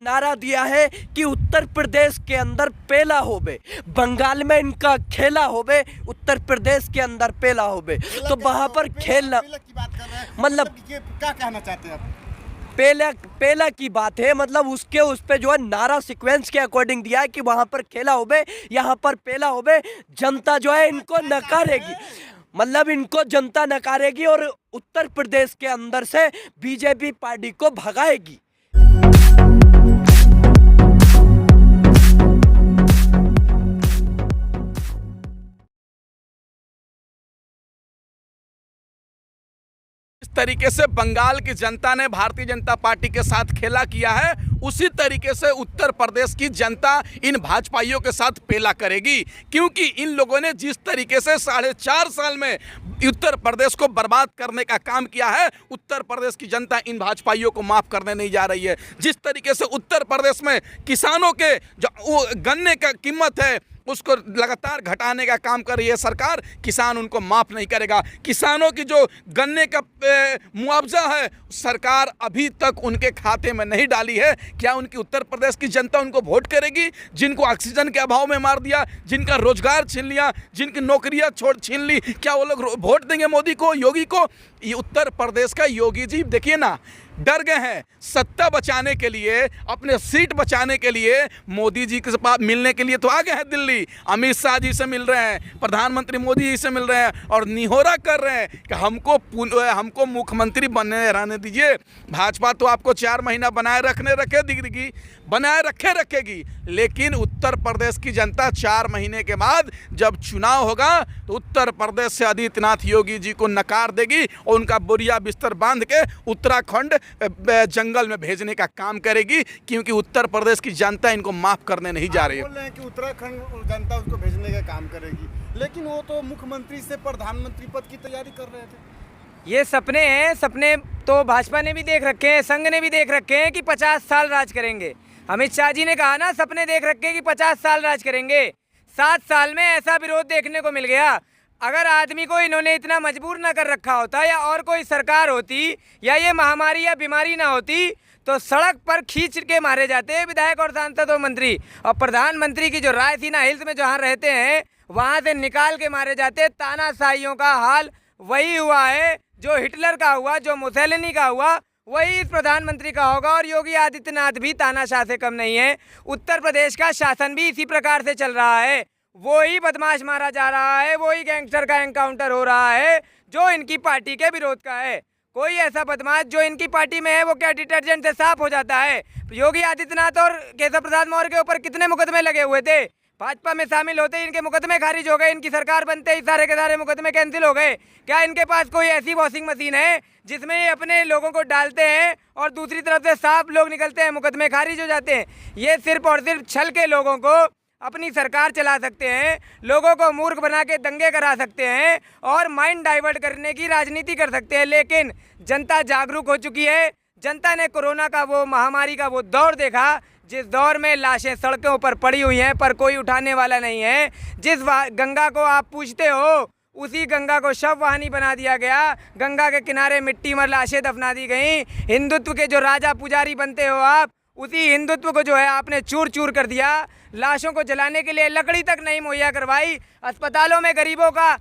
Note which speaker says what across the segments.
Speaker 1: नारा दिया है कि उत्तर प्रदेश के अंदर पेला होबे, बंगाल में इनका खेला होबे, उत्तर प्रदेश के अंदर पेला होबे, तो वहां पर खेलना मतलब
Speaker 2: क्या कहना चाहते हैं आप?
Speaker 1: पेला की बात है, मतलब उसके उस पे जो है नारा सीक्वेंस के अकॉर्डिंग दिया है कि वहां पर खेला होबे, यहाँ पर पेला होबे। जनता जो है इनको नकारेगी, मतलब इनको जनता नकारेगी और उत्तर प्रदेश के अंदर से बीजेपी पार्टी को भगाएगी।
Speaker 3: इस तरीके से बंगाल की जनता ने भारतीय जनता पार्टी के साथ खेला किया है, उसी तरीके से उत्तर प्रदेश की जनता इन भाजपाइयों के साथ पेला करेगी, क्योंकि इन लोगों ने जिस तरीके से 4.5 साल में उत्तर प्रदेश को बर्बाद करने का काम किया है, उत्तर प्रदेश की जनता इन भाजपाइयों को माफ करने नहीं जा रही है। जिस तरीके से उत्तर प्रदेश में किसानों के जो गन्ने का कीमत है उसको लगातार घटाने का काम कर रही है सरकार, किसान उनको माफ़ नहीं करेगा। किसानों की जो गन्ने का मुआवजा है सरकार अभी तक उनके खाते में नहीं डाली है। क्या उनकी उत्तर प्रदेश की जनता उनको वोट करेगी? जिनको ऑक्सीजन के अभाव में मार दिया, जिनका रोजगार छीन लिया, जिनकी नौकरियां छीन ली, क्या वो लोग वोट देंगे मोदी को, योगी को? ये उत्तर प्रदेश का योगी जी देखिए ना, डर गए हैं। सत्ता बचाने के लिए, अपने सीट बचाने के लिए मोदी जी के पास मिलने के लिए तो आ गए हैं दिल्ली, अमित शाह जी से मिल रहे हैं, प्रधानमंत्री मोदी जी से मिल रहे हैं और निहोरा कर रहे हैं कि हमको मुख्यमंत्री बनने रहने दीजिए। भाजपा तो आपको 4 महीना बनाए रखेगी, बनाए रखेगी, लेकिन उत्तर प्रदेश की जनता 4 महीने के बाद जब चुनाव होगा तो उत्तर प्रदेश से आदित्यनाथ योगी जी को नकार देगी और उनका बोरिया बिस्तर बांध के उत्तराखंड जंगल में भेजने का काम करेगी, क्योंकि उत्तर प्रदेश की जनता इनको माफ करने नहीं जा रही है।
Speaker 2: बोल रहे हैं कि उत्तराखंड जनता उसको भेजने का काम करेगी, लेकिन वो तो मुख्यमंत्री से प्रधानमंत्री पद की तैयारी कर रहे थे।
Speaker 4: ये सपने हैं, सपने तो भाजपा ने भी देख रखे हैं, संघ ने भी देख रखे हैं कि 50 साल राज करेंगे। अमित शाह जी ने कहा ना, सपने देख रखे कि 50 साल राज करेंगे। 7 साल में ऐसा विरोध देखने को मिल गया। अगर आदमी को इन्होंने इतना मजबूर ना कर रखा होता, या और कोई सरकार होती, या ये महामारी या बीमारी ना होती, तो सड़क पर खींच के मारे जाते विधायक और सांसद और मंत्री। और प्रधानमंत्री की जो रायसीना हिल्स में जहाँ रहते हैं वहाँ से निकाल के मारे जाते। तानाशाहियों का हाल वही हुआ है जो हिटलर का हुआ, जो मुसोलिनी का हुआ, वही इस प्रधानमंत्री का होगा। और योगी आदित्यनाथ भी तानाशाह से कम नहीं है। उत्तर प्रदेश का शासन भी इसी प्रकार से चल रहा है। वही बदमाश मारा जा रहा है, वही गैंगस्टर का एनकाउंटर हो रहा है जो इनकी पार्टी के विरोध का है। कोई ऐसा बदमाश जो इनकी पार्टी में है वो क्या डिटर्जेंट से साफ हो जाता है? योगी आदित्यनाथ और केशव प्रसाद मौर्य के ऊपर कितने मुकदमे लगे हुए थे? भाजपा में शामिल होते इनके मुकदमे खारिज हो गए, इनकी सरकार बनते ही सारे के सारे मुकदमे कैंसिल हो गए। क्या इनके पास कोई ऐसी वॉशिंग मशीन है जिसमें ये अपने लोगों को डालते हैं और दूसरी तरफ से साफ लोग निकलते हैं, मुकदमे खारिज हो जाते हैं? ये सिर्फ और सिर्फ छल के लोगों को अपनी सरकार चला सकते हैं, लोगों को मूर्ख बना के दंगे करा सकते हैं और माइंड डाइवर्ट करने की राजनीति कर सकते हैं। लेकिन जनता जागरूक हो चुकी है। जनता ने कोरोना का वो महामारी का वो दौर देखा जिस दौर में लाशें सड़कों पर पड़ी हुई हैं पर कोई उठाने वाला नहीं है। जिस गंगा को आप पूछते हो उसी गंगा को शव वाहिनी बना दिया गया। गंगा के किनारे मिट्टी में लाशें दफना दी गई। हिंदुत्व के जो राजा पुजारी बनते हो आप, उसी हिंदुत्व को जो है आपने चूर चूर कर दिया। लाशों को जलाने के लिए लकड़ी तक नहीं मुहैया करवाई। अस्पतालों में गरीबों का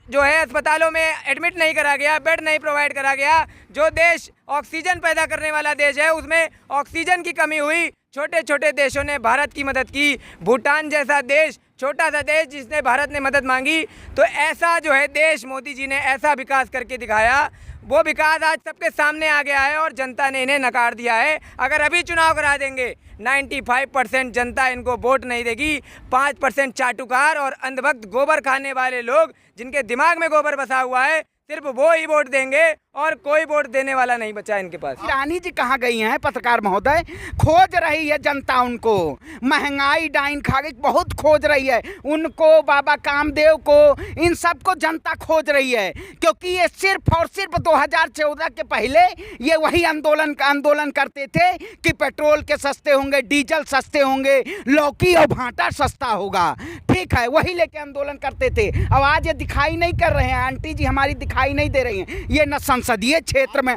Speaker 4: जो है अस्पतालों में एडमिट नहीं करा गया, बेड नहीं प्रोवाइड करा गया। जो देश ऑक्सीजन पैदा करने वाला देश है उसमें ऑक्सीजन की कमी हुई। छोटे छोटे देशों ने भारत की मदद की। भूटान जैसा देश, छोटा सा देश जिसने भारत ने मदद मांगी, तो ऐसा जो है देश मोदी जी ने ऐसा विकास करके दिखाया। वो विकास आज सबके सामने आ गया है और जनता ने इन्हें नकार दिया है। अगर अभी चुनाव करा देंगे 95% जनता इनको वोट नहीं देगी। 5% चाटुकार और अंधभक्त गोबर खाने वाले लोग, जिनके दिमाग में गोबर बसा हुआ है, सिर्फ वो ही वोट देंगे और कोई वोट देने वाला नहीं बचा इनके पास।
Speaker 5: ईरानी जी कहाँ गई हैं पत्रकार महोदय? खोज रही है जनता उनको। महंगाई डाइन खा गई, बहुत खोज रही है उनको। बाबा कामदेव को, इन सब को जनता खोज रही है, क्योंकि ये सिर्फ और सिर्फ 2014 के पहले ये वही आंदोलन करते थे कि पेट्रोल के सस्ते होंगे, डीजल सस्ते होंगे, लौकी और भांटा सस्ता होगा। ठीक है, वही लेके आंदोलन करते थे। अब आज ये दिखाई नहीं कर रहे हैं, आंटी जी हमारी दिखाई नहीं दे रही हैं। ये न संसदीय क्षेत्र में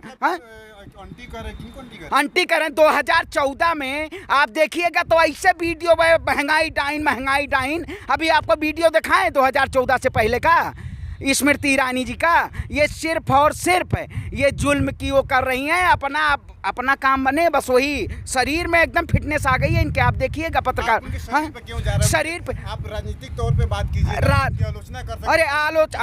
Speaker 2: अंटी करे किनको अंटी करे?
Speaker 5: अंटी करें 2014 में आप देखिएगा तो ऐसे वीडियो में महंगाई डाइन। अभी आपको वीडियो दिखाएं 2014 से पहले का स्मृति ईरानी जी का। ये सिर्फ और सिर्फ ये जुल्म की वो कर रही हैं, अपना काम बने बस वही। शरीर में एकदम फिटनेस आ गई है इनके। आप देखिएगा पत्रकार
Speaker 2: आप उनके शरीर पे क्यों जा रहे हैं?
Speaker 5: शरीर पे
Speaker 2: आप राजनीतिक तौर पे बात कीजिए, उनकी आलोचना कर सकते
Speaker 5: अरे
Speaker 2: हैं।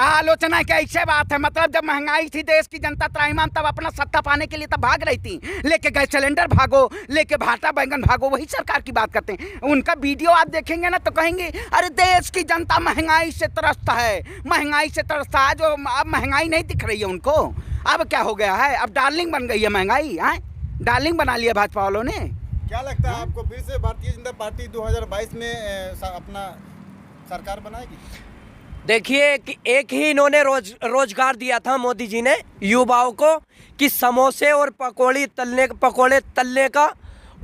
Speaker 5: आलोचना कैसे बात है? मतलब जब महंगाई थी देश की जनता त्राहिमाम तब अपना सत्ता पाने के लिए तब भाग रही थी। लेके गैस सिलेंडर भागो, लेके भाटा बैंगन भागो, वही सरकार की बात करते हैं। उनका वीडियो आप देखेंगे ना तो कहेंगे अरे देश की जनता महंगाई से त्रस्त है, महंगाई से त्रस्त है। जो अब महंगाई नहीं दिख रही है उनको। अब क्या हो गया है? अब डार्लिंग बन गई है महंगाई। डार्लिंग बना लिया भाजपा वालों ने।
Speaker 2: क्या लगता है आपको फिर से भारतीय जनता पार्टी 2022 में अपना सरकार बनाएगी?
Speaker 1: देखिए कि एक ही इन्होंने रोजगार दिया था मोदी जी ने युवाओं को कि समोसे और पकौड़े तलने का,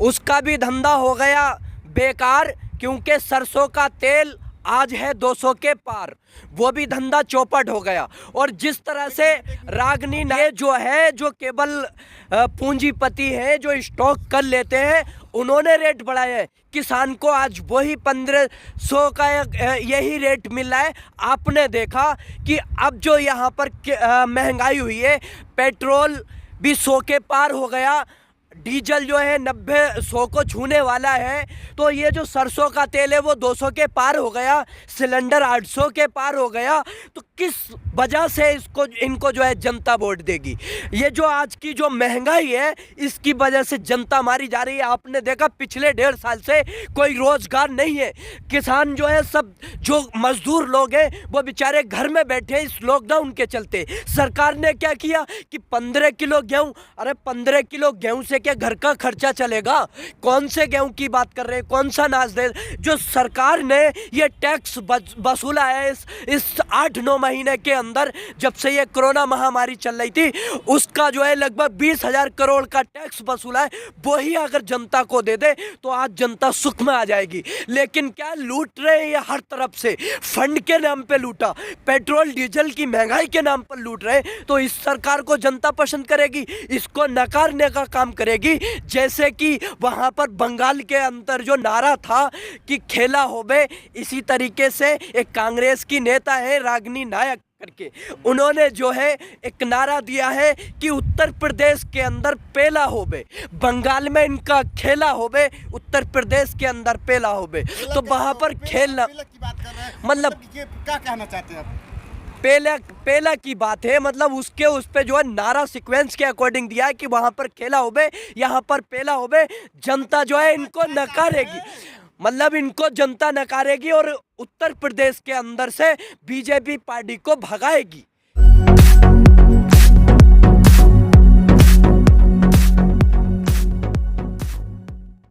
Speaker 1: उसका भी धंधा हो गया बेकार, क्योंकि सरसों का तेल आज है 200 के पार, वो भी धंधा चौपट हो गया। और जिस तरह से रागनी ने जो केवल पूंजीपति हैं जो स्टॉक कर लेते हैं, उन्होंने रेट बढ़ाए हैं। किसान को आज वही 1500 का यही रेट मिल रहा है। आपने देखा कि अब जो यहाँ पर महंगाई हुई है, पेट्रोल भी 100 के पार हो गया, डीजल जो है 90-100 को छूने वाला है। तो ये जो सरसों का तेल है वो 200 के पार हो गया, सिलेंडर 800 के पार हो गया। तो किस वजह से इनको जो है जनता वोट देगी? ये जो आज की जो महंगाई है इसकी वजह से जनता मारी जा रही है। आपने देखा पिछले 1.5 साल से कोई रोजगार नहीं है। किसान जो है सब जो मजदूर लोग हैं वो बेचारे घर में बैठे हैं इस लॉकडाउन के चलते। सरकार ने क्या किया कि 15 किलो गेहूँ, अरे 15 किलो गेहूँ से क्या घर का खर्चा चलेगा? कौन से गेहूं की बात कर रहे हैं? कौन सा अनाज दे? जो सरकार ने ये टैक्स वसूला है इस 8-9 महीने के अंदर, जब से ये कोरोना महामारी चल रही थी, उसका जो है लगभग 20,000 करोड़ का टैक्स वसूला है। वही अगर जनता को दे दे तो आज जनता सुख में आ जाएगी। लेकिन क्या लूट रहे हैं ये हर तरफ से, फंड के नाम पे लूटा, पेट्रोल डीजल की महंगाई के नाम पर लूट रहे हैं। तो इस सरकार को जनता पसंद करेगी? इसको नकारने का काम करेगी। जैसे कि वहां पर बंगाल के अंदर जो नारा था कि खेला होबे, इसी तरीके से एक कांग्रेस की नेता है रागिनी नायक करके, उन्होंने जो है एक नारा दिया है कि उत्तर प्रदेश के अंदर पेला होबे, बंगाल में इनका खेला होबे, उत्तर प्रदेश के अंदर पेला होबे। तो वहां पर खेलना मतलब
Speaker 2: क्या कहना चाहते हैं आप?
Speaker 1: पेला की बात है, मतलब उस पे जो है नारा सीक्वेंस के अकॉर्डिंग दिया है कि वहां पर खेला होबे, यहाँ पर पेला होबे। जनता जो है इनको नकारेगी, मतलब इनको जनता नकारेगी और उत्तर प्रदेश के अंदर से बीजेपी पार्टी को भगाएगी।